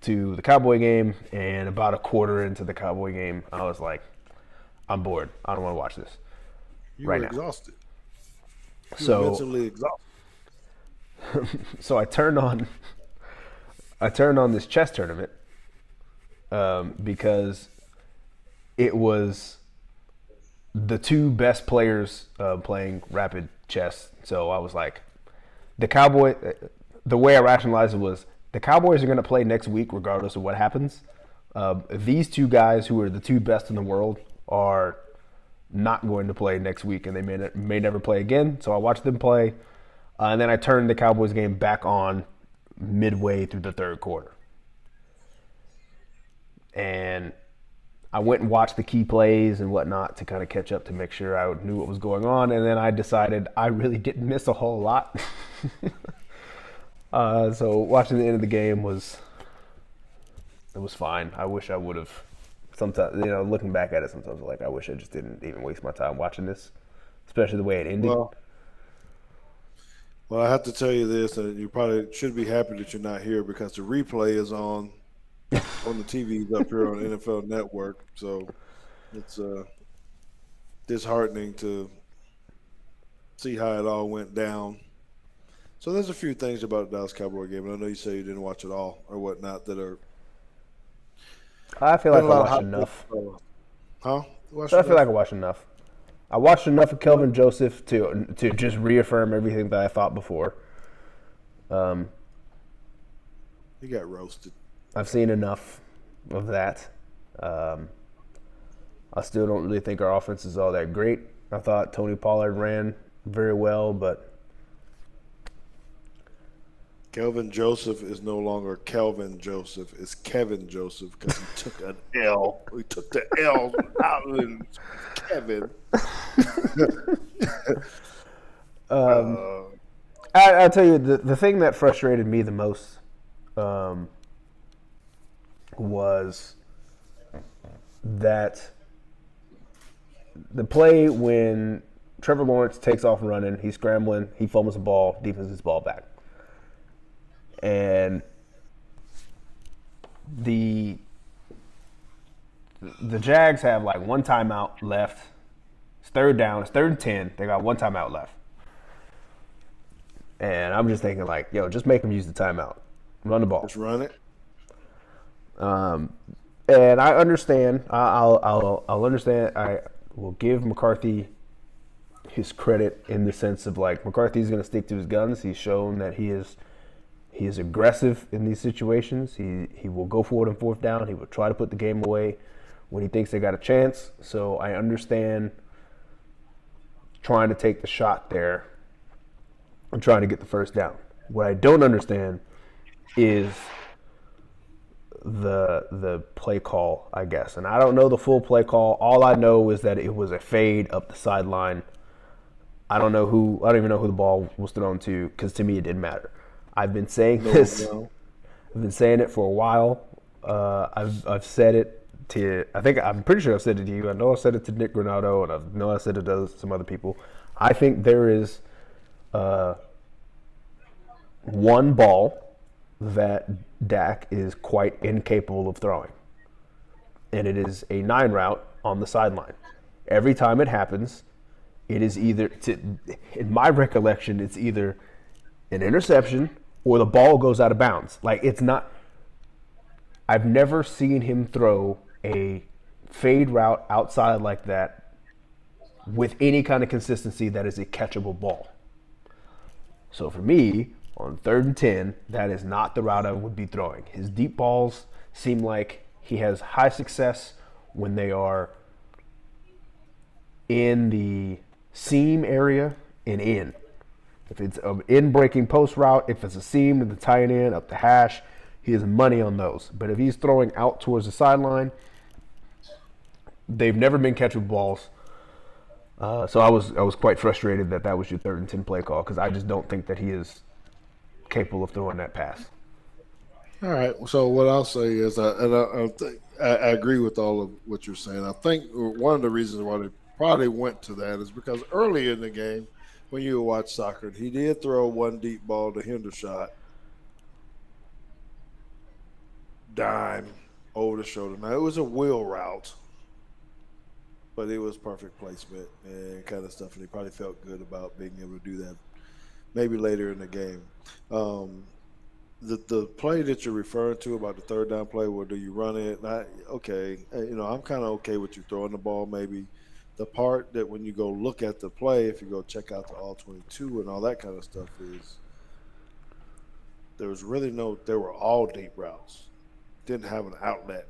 to the Cowboy game, and about a quarter into the Cowboy game, I was like, I'm bored. I don't want to watch this You right were now. exhausted. You were So mentally exhausted. so I turned on I turned on this chess tournament because it was the two best players playing rapid chess. So I was like, the Cowboy. The way I rationalized it was the Cowboys are going to play next week regardless of what happens. These two guys, who are the two best in the world, are not going to play next week, and they may never play again. So I watched them play, and then I turned the Cowboys game back on midway through the third quarter. And I went and watched the key plays and whatnot to kind of catch up to make sure I knew what was going on. And then I decided I really didn't miss a whole lot. So watching the end of the game was fine. I wish I would have. Sometimes, looking back at it, sometimes I'm like, I wish I just didn't even waste my time watching this, especially the way it ended. Well, I have to tell you this, and you probably should be happy that you're not here because the replay is on the TVs up here on NFL Network. So it's disheartening to see how it all went down. So there's a few things about the Dallas Cowboy game, and I know you say you didn't watch it all or whatnot that are. I feel like I watched enough. Huh? I feel like I watched enough. I watched enough of Kelvin Joseph to just reaffirm everything that I thought before. He got roasted. I've seen enough of that. I still don't really think our offense is all that great. I thought Tony Pollard ran very well, but Kelvin Joseph is no longer Kelvin Joseph. It's Kevin Joseph because he took an L. He took the L out of Kevin. I'll tell you, the thing that frustrated me the most was that the play when Trevor Lawrence takes off running, he's scrambling, he fumbles the ball, defense gets the ball back. And the Jags have like one timeout left. It's third down. It's 3rd and 10. They got one timeout left. And I'm just thinking like, just make them use the timeout. Run the ball. Just run it. And I understand. I'll understand. I will give McCarthy his credit in the sense of like McCarthy's going to stick to his guns. He's shown that he is aggressive in these situations. He will go for it on 4th down. He will try to put the game away when he thinks they got a chance. So I understand trying to take the shot there and trying to get the 1st down. What I don't understand is the play call, I guess. And I don't know the full play call. All I know is that it was a fade up the sideline. I don't even know who the ball was thrown to because to me it didn't matter. I've been saying this. I've been saying it for a while. I've said it to. I'm pretty sure I've said it to you. I know I said it to Nick Granado, and I know I said it to some other people. I think there is one ball that Dak is quite incapable of throwing, and it is a 9 route on the sideline. Every time it happens, it is either, in my recollection, it's either an interception or the ball goes out of bounds. Like it's not. I've never seen him throw a fade route outside like that with any kind of consistency that is a catchable ball. So for me, on 3rd and 10, that is not the route I would be throwing. His deep balls seem like he has high success when they are in the seam area and in. If it's an in-breaking post route, if it's a seam to the tight end, up the hash, he has money on those. But if he's throwing out towards the sideline, they've never been catchable balls. So I was quite frustrated that was your 3rd and 10 play call because I just don't think that he is capable of throwing that pass. All right. So what I'll say is, I agree with all of what you're saying. I think one of the reasons why they probably went to that is because early in the game, when you watch soccer, he did throw one deep ball to Hendershot, dime over the shoulder. Now it was a wheel route, but it was perfect placement and kind of stuff. And he probably felt good about being able to do that maybe later in the game. the play that you're referring to about the third down play, where do you run it? Okay, I'm kind of okay with you throwing the ball. Maybe the part that when you go look at the play, if you go check out the all 22 and all that kind of stuff, is there was really no. They were all deep routes. Didn't have an outlet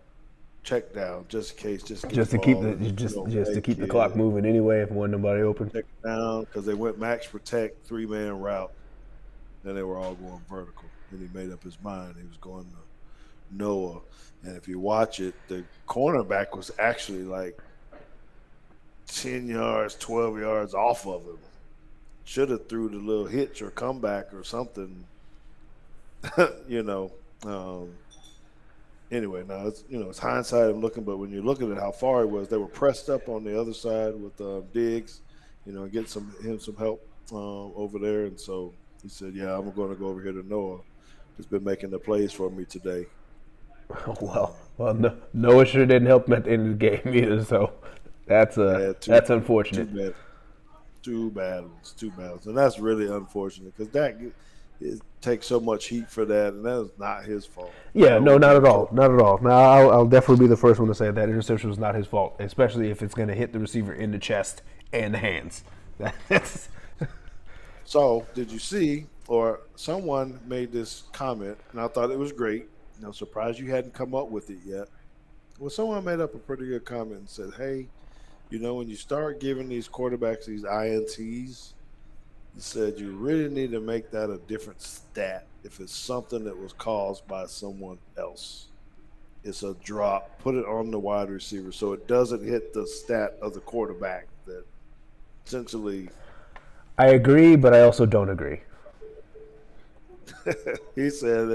check down just in case. Just get the Just to keep ball the and just to fake keep the clock it, moving anyway. If one nobody open. check it down because they went max protect 3-man route. Then they were all going vertical. Then he made up his mind. He was going to Noah. And if you watch it, the cornerback was actually like 10 yards, 12 yards off of him. Should have threw the little hitch or comeback or something, you know. Anyway, now it's hindsight I'm looking, but when you're looking at how far he was, they were pressed up on the other side with Diggs, and get some help over there. And so he said, "Yeah, I'm going to go over here to Noah. He's been making the plays for me today." Well, no, Noah sure didn't help him at the end of the game either. So Yeah, that's two unfortunate. bad, two battles, and that's really unfortunate because Dak it takes so much heat for that, and that is not his fault. Yeah, No no, one's not gonna at all, kill not at all. Now, I'll definitely be the first one to say that interception was not his fault, especially if it's going to hit the receiver in the chest and the hands. That's So, did you see, or someone made this comment, and I thought it was great, and I'm surprised you hadn't come up with it yet. Well, someone made up a pretty good comment and said, "Hey, when you start giving these quarterbacks these INTs, he said you really need to make that a different stat if it's something that was caused by someone else. It's a drop. Put it on the wide receiver so it doesn't hit the stat of the quarterback that essentially I agree, but I also don't agree. he said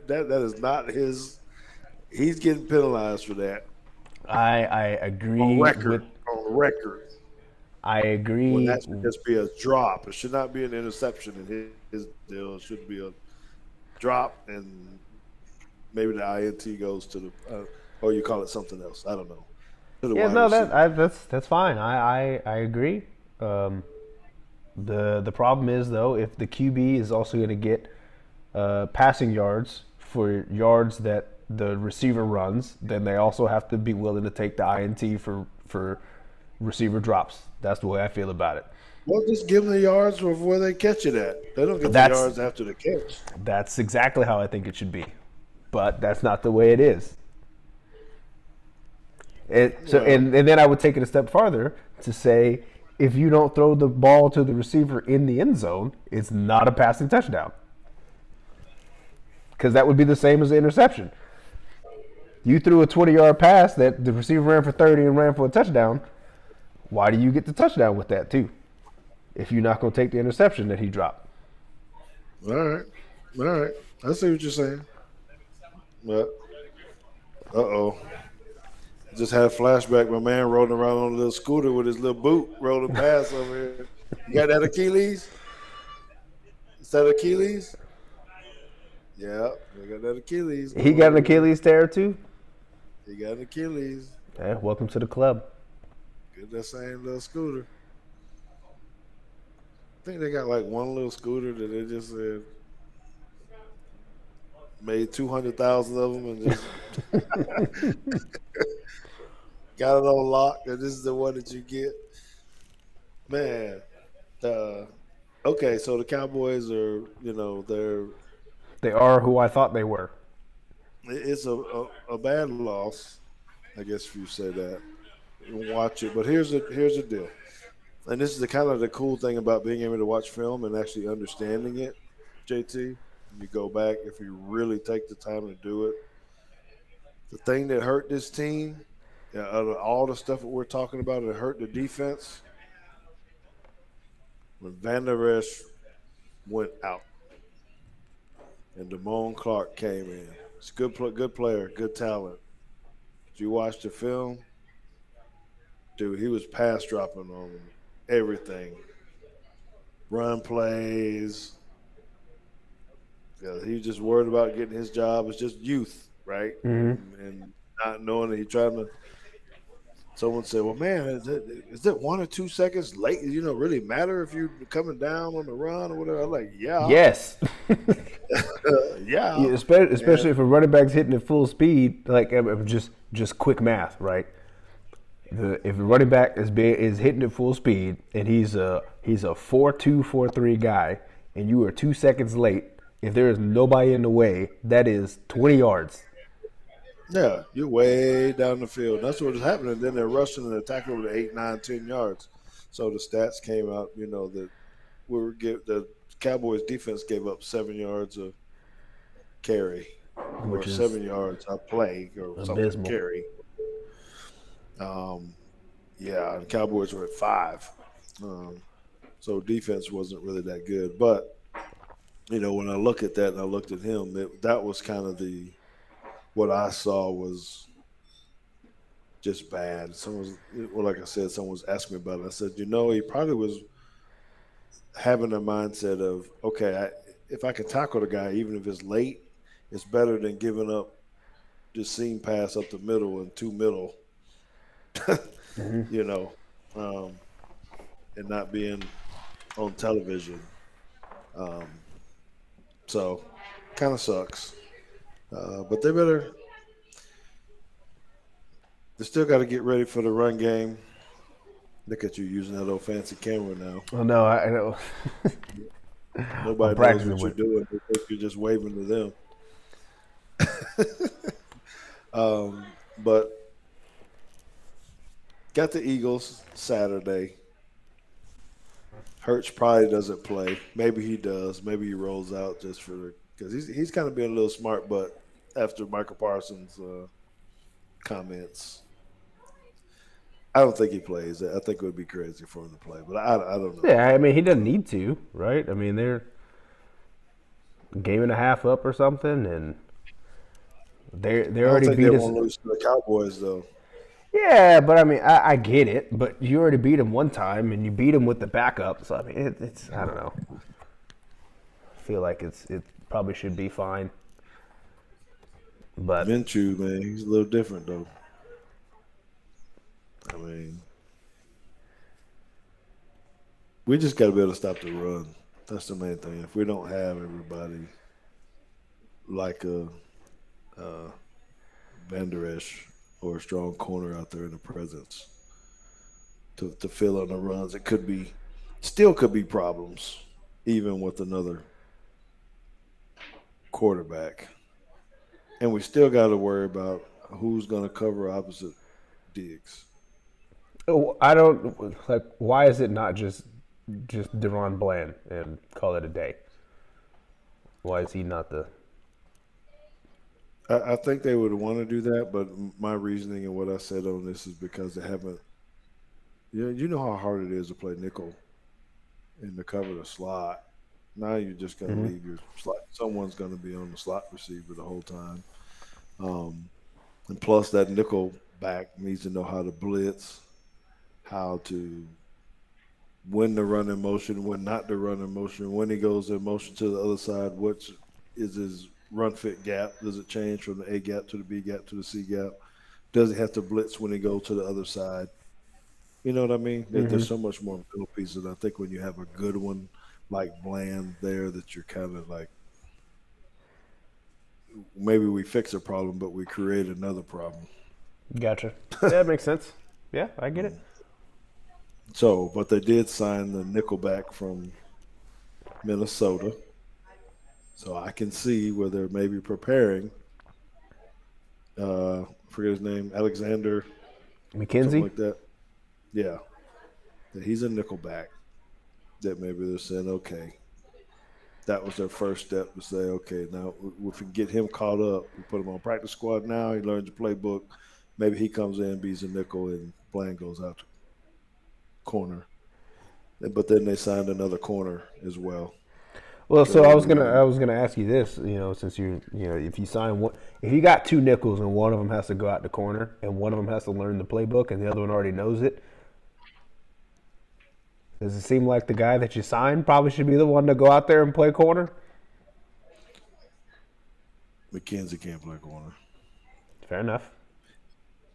that is not his. He's getting penalized for that I on agree record. with On record, I when agree. that should just be a drop. It should not be an interception in his deal. It should be a drop, and maybe the INT goes to the, or you call it something else. I don't know, to the Yeah, wide no, receiver. that's fine. I agree. Um, the problem is though, if the QB is also going to get passing yards for yards that the receiver runs, then they also have to be willing to take the INT for receiver drops. That's the way I feel about it. Well, just give them the yards of where they catch it at. They don't get the That's yards after the catch. that's exactly how I think it should be, but that's not the way it is. Well, And then I would take it a step farther to say if you don't throw the ball to the receiver in the end zone, it's not a passing touchdown. Because that would be the same as the interception. You threw a 20-yard pass that the receiver ran for 30 and ran for a touchdown. Why do you get the touchdown with that too? If you're not going to take the interception that he dropped. all right, all right. I see what you're saying. But oh, just had a flashback. My man rolling around on a little scooter with his little boot rolling past over here. You got that Achilles? Is that Achilles? Yeah, we got that Achilles He going got an over there. Achilles tear too. He got an Achilles. Yeah, welcome to the club. Get that same little scooter. I think they got like one little scooter that they just said made 200,000 of them and just got it on lock. And this is the one that you get. Man, uh, okay, so the Cowboys are, They are who I thought they were. it's a bad loss, I guess if you say that. You watch it, but here's the deal, and this is the kind of the cool thing about being able to watch film and actually understanding it. JT, you go back if you really take the time to do it. The thing that hurt this team, out of all the stuff that we're talking about, it hurt the defense when Van Der Esch went out and Damone Clark came in. It's a good player, good talent. Did you watch the film? Dude, he was pass dropping on everything. Run plays. Yeah, he was just worried about getting his job. It's just youth, right? And not knowing that he's trying to someone said, "Well, man, is it 1 or 2 seconds late? Really matter if you're coming down on the run or whatever?" I'm like, "Yeah, Yes. yeah." Yeah, And especially if a running back's hitting at full speed, like just quick math, right? If the running back is hitting at full speed and he's a 4.2, 4.3 guy, and you are 2 seconds late, if there is nobody in the way, that is 20 yards. yeah, you're way down the field. That's what is happening. Then they're rushing and attacking over the 8, 9, 10 yards. So the stats came out, that the Cowboys defense gave up 7 yards of carry or Which is 7 yards a play or something abysmal. carry. Um, yeah, and Cowboys were at 5. Um, so defense wasn't really that good. But when I look at that and I looked at him, that was kind of what I saw was just bad. Like I said, someone was asking me about it. I said, he probably was having a mindset of, okay, if I can tackle the guy, even if it's late, it's better than giving up just seam pass up the middle and two middle, you know, um, and not being on television. Um, so kind of sucks. But they still got to get ready for the run game. Look at you using that old fancy camera now. Oh no, I know. I'm Nobody knows practicing what you're with. doing. They think you're just waving to them. But got the Eagles Saturday. Hurts probably doesn't play. Maybe he does. Maybe he rolls out just because he's kind of being a little smart. But after Michael Parsons' comments, I don't think he plays. I think it would be crazy for him to play, but I don't know. Yeah, I mean he doesn't need to, right? I mean they're a game and a half up or something, and they I don't already think they beat us. want to lose to the Cowboys though. Yeah, but I mean I get it, but you already beat him one time, and you beat him with the backup. So I mean it's I don't know. I feel like it probably should be fine, but Minshew, man, he's a little different though. I mean, we just got to be able to stop the run. That's the main thing. If we don't have everybody like a Van Der Esch or a strong corner out there in the presence to fill in the runs, it still could be problems, even with another quarterback. And we still got to worry about who's going to cover opposite Diggs. I don't like. Why is it not just Deron Bland and call it a day? Why is he not the? I think they would want to do that, but my reasoning and what I said on this is because they haven't. You know how hard it is to play nickel and to cover the slot. Now you're just going to leave your slot. Someone's going to be on the slot receiver the whole time. And plus, that nickel back needs to know how to blitz, how to when to run in motion, when not to run in motion, when he goes in motion to the other side, which is his run fit gap. Does it change from the A gap to the B gap to the C gap? Does he have to blitz when he goes to the other side? You know what I mean? There's so much more middle pieces. I think when you have a good one like Bland there, that you're kind of like, maybe we fix a problem, but we create another problem. Gotcha. Yeah, that makes sense. Yeah, I get it. So, but they did sign the nickelback from Minnesota. So I can see where they're maybe preparing. Forget his name, Alexander, something McKenzie. like that. Yeah, that he's a nickelback. That maybe they're saying, okay, that was their first step to say, okay, now if we get him caught up, we put him on practice squad now. He learns the playbook. Maybe he comes in, beats a nickel, and Bland goes out to corner. But then they signed another corner as well. Well, So so I was maybe gonna I was gonna ask you this. Since if you sign one, if you got two nickels and one of them has to go out the corner and one of them has to learn the playbook and the other one already knows it, does it seem like the guy that you signed probably should be the one to go out there and play corner? McKenzie can't play corner. Fair enough.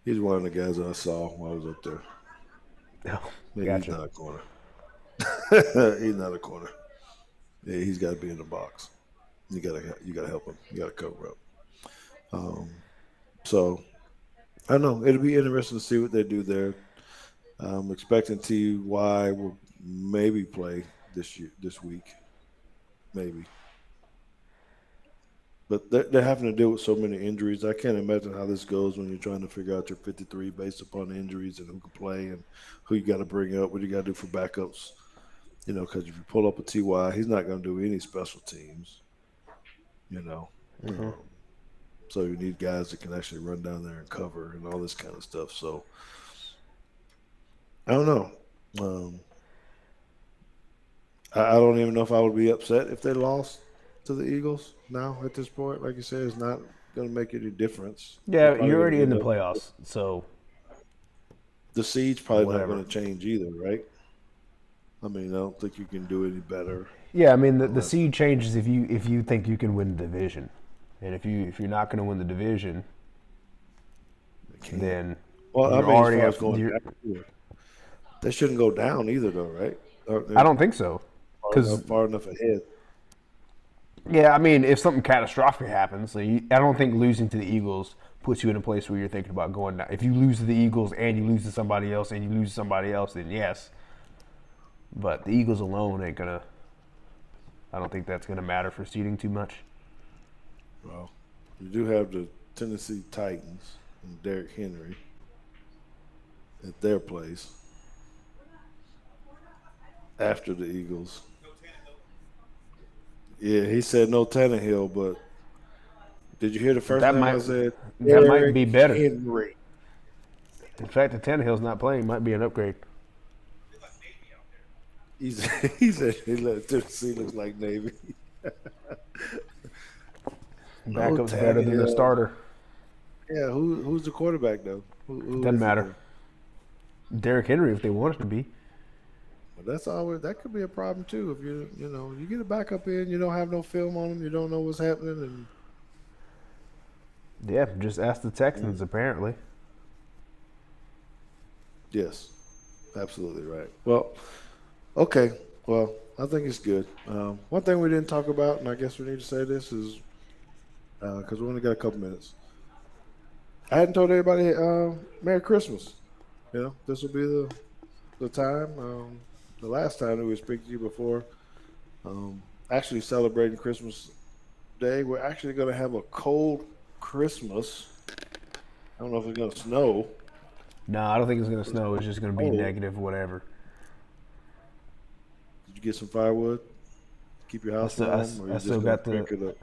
He's one of the guys I saw while I was up there. Oh, Yeah, he's gotcha. not a corner. He's not a corner. Yeah, he's got to be in the box. You gotta help him. You gotta cover up. So I don't know. It'll be interesting to see what they do there. I'm expecting Ty will maybe play this week, maybe. But they're having to deal with so many injuries. I can't imagine how this goes when you're trying to figure out your 53 based upon injuries and who can play and who you got to bring up, what you got to do for backups. Because if you pull up a Ty, he's not going to do any special teams. You know, um, so you need guys that can actually run down there and cover and all this kind of stuff. So I don't know. Um, I don't even know if I would be upset if they lost to the Eagles now at this point. Like you said, it's not going to make any difference. They're Yeah, probably you're going to already in end the up. playoffs, so The seed's probably not whatever. going to change either, right? I mean, I don't think you can do any better Yeah, I mean the unless seed changes if you think you can win the division, and if you're not going to win the division, they can. then Well, I you're mean, as already far as at. going down, they shouldn't go down either, though, right? Or I they're don't think so, because far enough ahead. yeah, I mean if something catastrophic happens, like, I don't think losing to the Eagles puts you in a place where you're thinking about going down. If you lose to the Eagles and you lose to somebody else and you lose to somebody else, then yes. But the Eagles alone ain't gonna. I don't think that's gonna matter for seeding too much. Well, you do have the Tennessee Titans and Derrick Henry at their place after the Eagles. Yeah, he said no Tannehill, but did you hear the first That name I might said? that might Derrick be better. Henry. In fact, the Tannehill's not playing might be an upgrade. He's, he said Tennessee looks like Navy. No Backup's better than the Tannehill. starter. Yeah, who's the quarterback though? Who Doesn't is it matter. then? Derrick Henry, if they want it to be. But that's always that could be a problem too. If you get a backup in, you don't have no film on him, you don't know what's happening, and Yeah, just ask the Texans. Apparently, yes, absolutely right. Well, okay. Well, I think it's good. One thing we didn't talk about, and I guess we need to say this, is because we only got a couple minutes. I hadn't told everybody Merry Christmas. This will be the time. The last time that we speak to you before, actually celebrating Christmas Day. We're actually going to have a cold Christmas. I don't know if it's going to snow. no, I don't think it's gonna snow. It's just gonna be Oh, negative, whatever. did you get some firewood? Keep your I house still, I, warm, or I you still just going to got crank it up?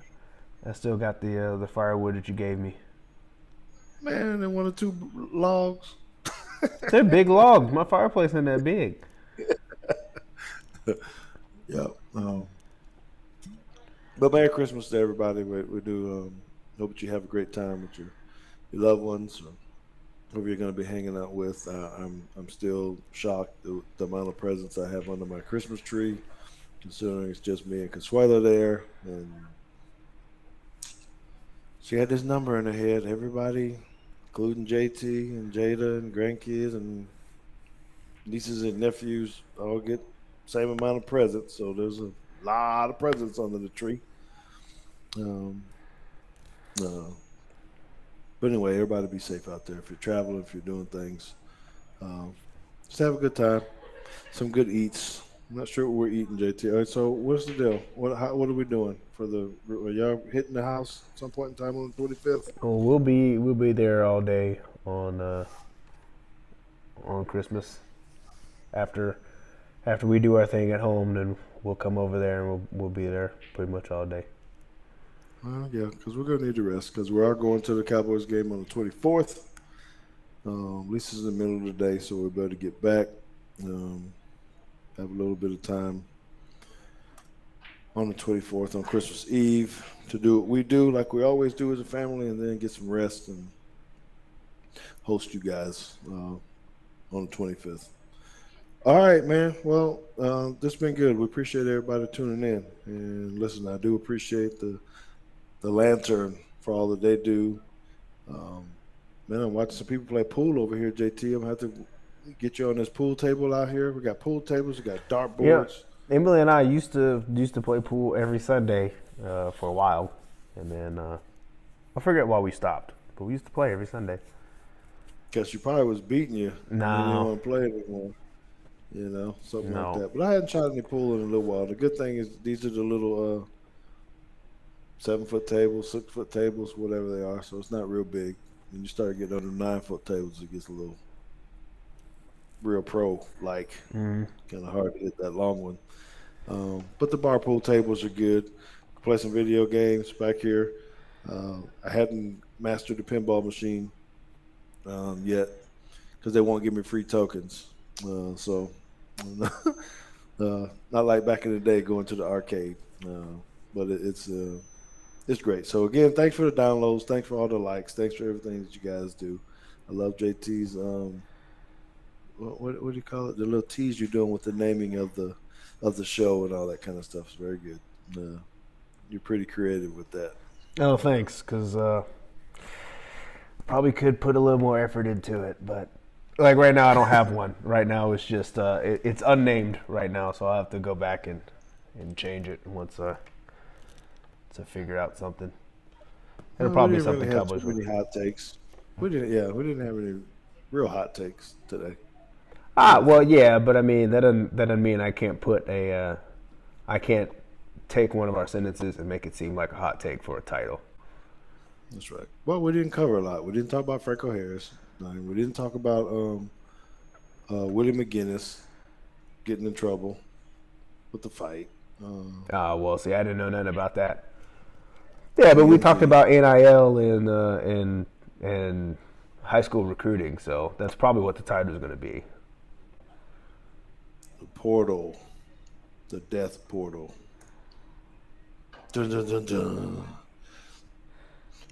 the firewood that you gave me. Man, and one or two logs. They're big logs. My fireplace ain't that big. Yeah. But Merry Christmas to everybody. We do hope that you have a great time with your loved ones, or whoever you're going to be hanging out with. I'm still shocked at the amount of presents I have under my Christmas tree, considering it's just me and Consuelo there. And she had this number in her head. Everybody, including JT and Jada and grandkids and nieces and nephews, all get same amount of presents. So there's a lot of presents under the tree. Um, uh, but anyway, everybody be safe out there. If you're traveling, if you're doing things, um, just have a good time. Some good eats. I'm not sure what we're eating, JT. All right, so what's the deal? What are we doing for the? Are y'all hitting the house at some point in time on the 25th? Well, we'll be there all day on Christmas. After after we do our thing at home, then we'll come over there and we'll be there pretty much all day. Well, yeah, because we're gonna need to rest because we are going to the Cowboys game on the 24th. At least it's in the middle of the day, so we better get back. Um, have a little bit of time on the 24th on Christmas Eve to do what we do, like we always do as a family, and then get some rest and host you guys on the 25th. All right, man. Well, this has been good. We appreciate everybody tuning in. And listen, I do appreciate the lantern for all that they do. Um, Man, I'm watching some people play pool over here, JT. I'm gonna have to get you on this pool table out here. We got pool tables, we got dart Yeah, boards. Emily and I used to play pool every Sunday for a while, and then I forget why we stopped, but we used to play every Sunday. Guess she probably was beating you and you didn't No, want to play anymore. Something like no. that. But I hadn't tried any pool in a little while. The good thing is these are the little 7-foot tables, 6-foot tables, whatever they are. So it's not real big. When you start getting under 9-foot tables, it gets a little real pro like. Mm. Kind of hard to hit that long one. But the bar pool tables are good. Play some video games back here. I hadn't mastered the pinball machine yet because they won't give me free tokens. So not like back in the day going to the arcade. But it's great. So again, thanks for the downloads. Thanks for all the likes. Thanks for everything that you guys do. I love JT's what do you call it? The little tease you're doing with the naming of the show and all that kind of stuff is very good. You're pretty creative with that. Oh, thanks, because probably could put a little more effort into it, but like right now I don't have one. Right now it's just it's unnamed right now, so I'll have to go back and change it once to figure out something. It'll probably be something Cowboys Really hot takes. We didn't have any real hot takes today. Well, yeah, but I mean that doesn't mean I can't put I can't take one of our sentences and make it seem like a hot take for a title. That's right. Well, we didn't cover a lot. We didn't talk about Franco Harris. We didn't talk about Willie McGinnis getting in trouble with the fight. Well, see, I didn't know nothing about that. Yeah, but we talked about NIL and high school recruiting, so that's probably what the title is going to be. The portal, the death portal. Dun, dun, dun, dun.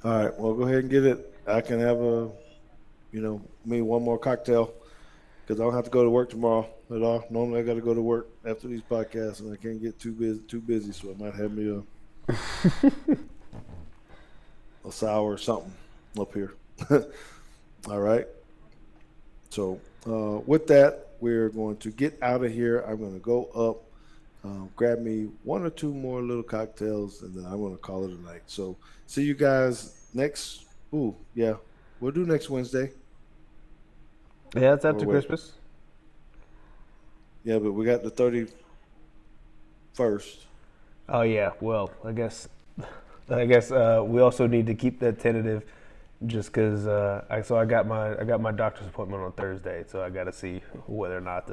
All right, well, go ahead and get it. I can have me one more cocktail because I don't have to go to work tomorrow at all. Normally, I got to go to work after these podcasts, and I can't get too busy. So I might have me a sour or something up here. All right. So with that, we're going to get out of here. I'm going to go up. Grab me one or two more little cocktails, and then I'm going to call it a night. So see you guys next. We'll do next Wednesday. Yeah, it's after Christmas. Yeah, but we got the 31st. Oh yeah. Well, I guess we also need to keep that tentative, just because I got my doctor's appointment on Thursday, so I got to see whether or not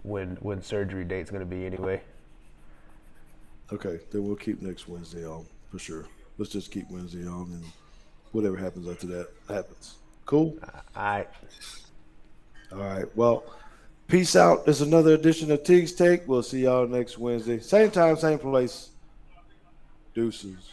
when surgery date's going to be anyway. Okay, then we'll keep next Wednesday on for sure. Let's just keep Wednesday on, and whatever happens after that happens. Cool? All right. Well, peace out. This is another edition of Teague's Take. We'll see y'all next Wednesday. Same time, same place. Deuces.